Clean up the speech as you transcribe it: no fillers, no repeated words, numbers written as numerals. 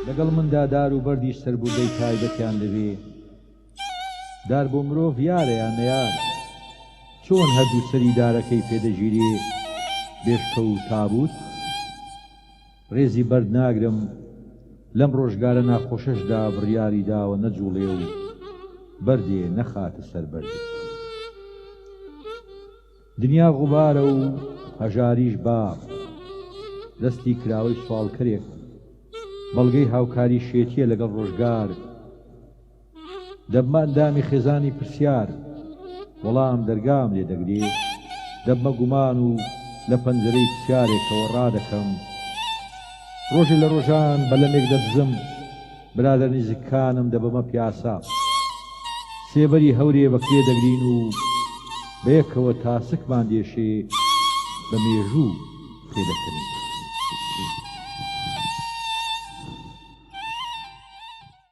لەگەڵ مندا دار و بەردی سەربوردەی تایبەتیان دەبێ. دار بۆ مرۆڤ یارەیان نەیار، چۆن هەردوو سەری دارەکەی پێدەژیرێ بێشکە و تابوت. ڕێزی بەرد ناگرم لەم ڕۆژگارە ناخۆشەشدا بڕیاری داوە نەجوڵێ و بەردێ نەخاتە سەر بەردێ. دنیا غوبارە و هەژاریش باغ، دەستی کراوەی سوالکەرێک بەڵگەی هاوکاری شێتیە لەگەڵ ڕۆژگار. دەبمە ئەندامی خێزانی پرسیار، وەڵام دەرگام لێ دەگرێ. دەبمە گومان و لە پەنجەرەی پرسیارێکەوە ڕادەکەم. ڕۆژێ لە ڕۆژان بەلەمێک دەدزم، برادەر نزیکانم دەبەمە پیاسا. سێبەری هەورێ بەکرێ دەگرین و بەیەکەوە تاسکمان دێشێ بە مێژوو پێ دەکەین.